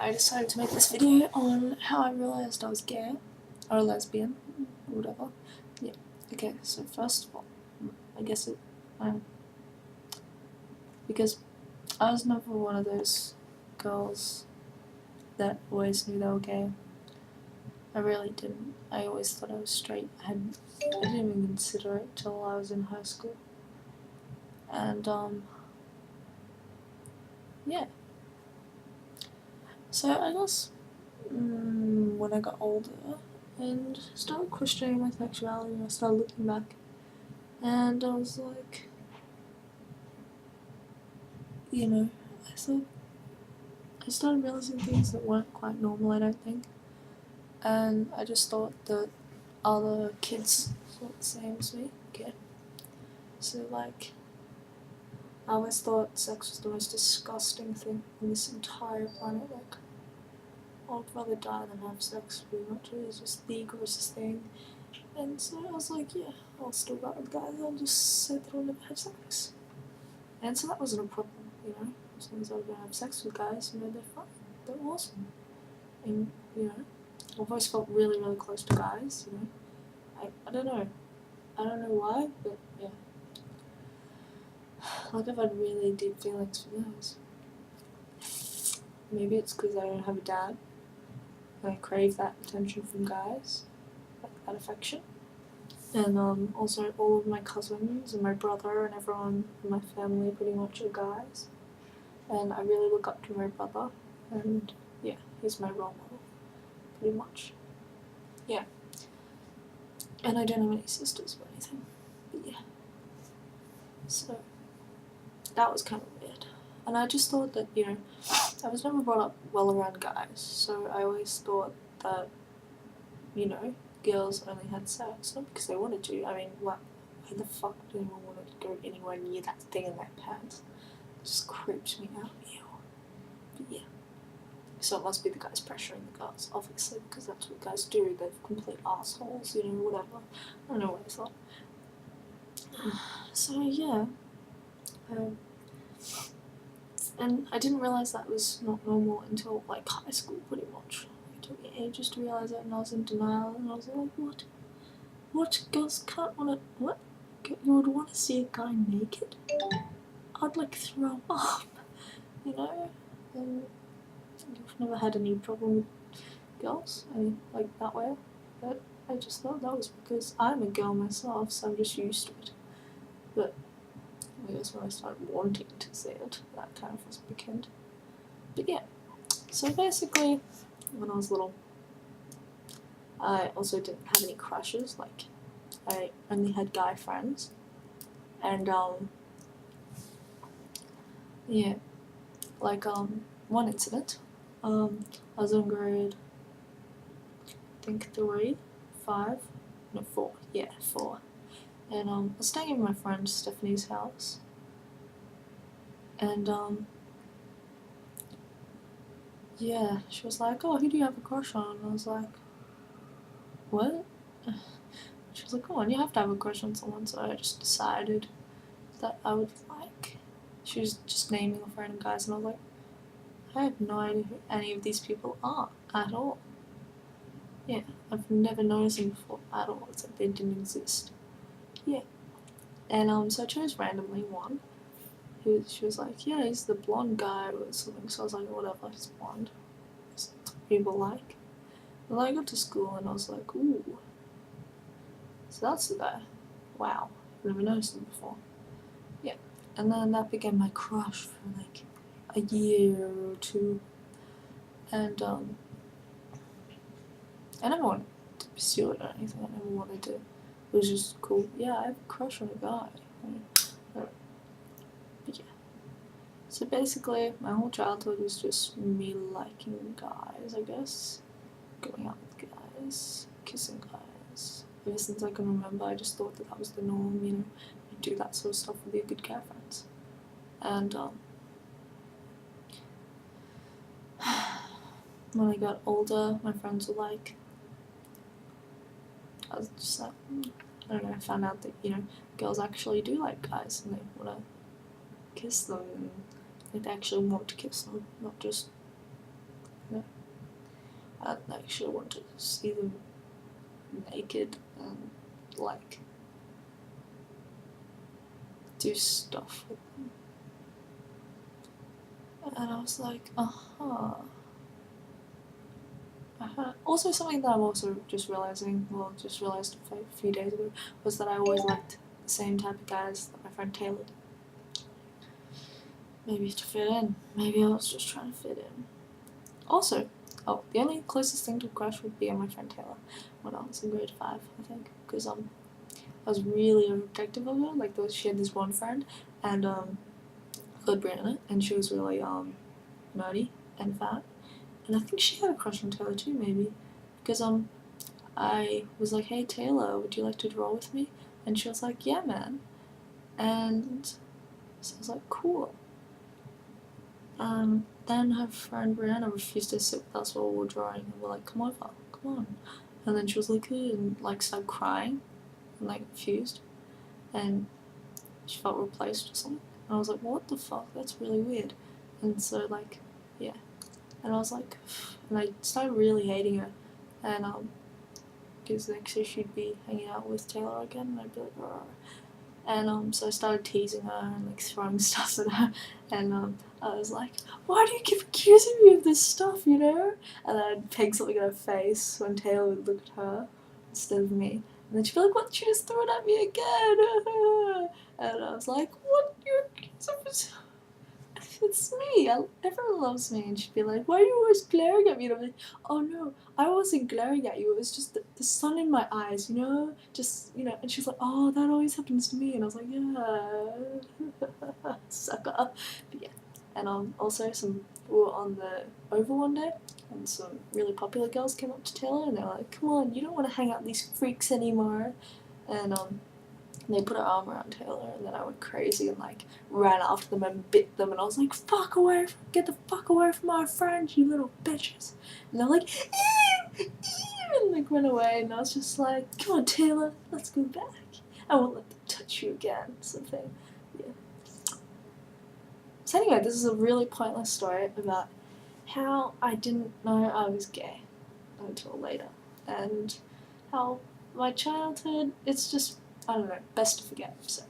I decided to make this video on how I realised I was gay, or lesbian, or whatever. Yeah, okay, so first of all, I guess because I was never one of those girls that always knew they were gay. I really didn't. I always thought I was straight. I didn't even consider it till I was in high school. And, yeah. So I guess when I got older and started questioning my sexuality, I started looking back, and I was like, I started realizing things that weren't quite normal, I don't think. And I just thought that other kids thought the same as me. Okay. So, like, I always thought sex was the most disgusting thing on this entire planet. Like, I'd rather die than have sex, pretty much. It was just the grossest thing. And so I was like, yeah, I'll still go with guys, I'll just say that I'll never have sex. And so that wasn't a problem, as long as I was going to have sex with guys, they're fine, they're awesome. And, I've always felt really, really close to guys, I don't know why, but yeah. Like, I've had really deep feelings for guys. Maybe it's because I don't have a dad, and I crave that attention from guys, like that affection. And also all of my cousins and my brother and everyone in my family pretty much are guys. And I really look up to my brother, and yeah, he's my role model, pretty much. Yeah. And I don't have any sisters or anything, but yeah. So, that was kind of weird. And I just thought that, I was never brought up well around guys, so I always thought that, girls only had sex, not because they wanted to. I mean, why the fuck did anyone want to go anywhere near that thing in their pants? It just creeps me out. Ew. But yeah. So it must be the guys pressuring the girls, obviously, because that's what guys do. They're complete assholes, whatever. I don't know what I thought. So yeah. And I didn't realise that was not normal until, like, high school, pretty much. It took me ages to realise that, and I was in denial, and I was like, what? What? Girls can't wanna... What? You would want to see a guy naked? I'd, like, throw up, And I've never had any problem with girls, like, that way. But I just thought that was because I'm a girl myself, so I'm just used to it. But I guess when I started wanting to see it, that kind of was became. But yeah, so basically, when I was little, I also didn't have any crushes. Like, I only had guy friends, and yeah, like one incident. I was in grade, I think 3, 5, no 4. Yeah, 4. And I was staying in my friend Stephanie's house, and yeah, she was like, oh, who do you have a crush on? And I was like, what? She was like, oh, and you have to have a crush on someone, so I just decided that I would like. She was just naming off random guys, and I was like, I have no idea who any of these people are at all. Yeah, I've never noticed them before at all. It's like they didn't exist. Yeah. And so I chose randomly one. She was like, yeah, he's the blonde guy or something. So I was like, whatever, he's blonde. That's what people like. And then I got to school and I was like, ooh. So that's the guy. Wow. I've never noticed him before. Yeah. And then that became my crush for like a year or 2. And I never wanted to pursue it or anything. I never wanted to. It was just cool. Yeah, I have a crush on a guy. But yeah. So basically, my whole childhood was just me liking guys, I guess. Going out with guys, kissing guys. Ever since I can remember, I just thought that was the norm, you do that sort of stuff with your good guy friends. And when I got older, my friends were like, I was just like, I don't know, I found out that, girls actually do like guys and they want to kiss them, and they actually want to kiss them, not just you know. I actually want to see them naked and like do stuff with them. And I was like, Also, something that I'm also just realized a few days ago, was that I always liked the same type of guys that my friend Taylor did. Maybe to fit in. Maybe I was just trying to fit in. Also, the only closest thing to a crush would be on my friend Taylor when I was in grade 5, I think, because I was really overprotective of her. Like, she had this one friend, and called Brianna, and she was really nerdy and fat, and I think she had a crush on Taylor too, maybe, because I was like, hey Taylor, would you like to draw with me? And she was like, yeah man, and so I was like, cool. Then her friend Brianna refused to sit with us while we were drawing, and we're like, come over, come on. And then she was like, and like started crying, and like refused, and she felt replaced or something. And I was like, what the fuck, that's really weird. And so like, yeah. And I was like, and I started really hating her, and because next year she'd be hanging out with Taylor again, and I'd be like, rrr. And so I started teasing her and like throwing stuff at her, and I was like, why do you keep accusing me of this stuff, you know? And then I'd peg something in her face when Taylor would look at her instead of me, and then she'd be like, what, you just threw it at me again? And I was like, what, you're accusing me? It's me, everyone loves me. And she'd be like, why are you always glaring at me? And I'm like, oh no, I wasn't glaring at you, it was just the sun in my eyes, you know? Just, you know. And she's like, oh, that always happens to me. And I was like, yeah, sucker. But yeah. And also we were on the Oval one day, and some really popular girls came up to Taylor, and they were like, come on, you don't want to hang out with these freaks anymore. And they put her arm around Taylor, and then I went crazy and like ran after them and bit them, and I was like, get the fuck away from my friend, you little bitches. And they're like, ew, ew, and like went away, and I was just like, come on Taylor, let's go back. I won't let them touch you again, sort of thing. Yeah. So anyway, this is a really pointless story about how I didn't know I was gay until later, and how my childhood, it's just, I don't know, best to forget. So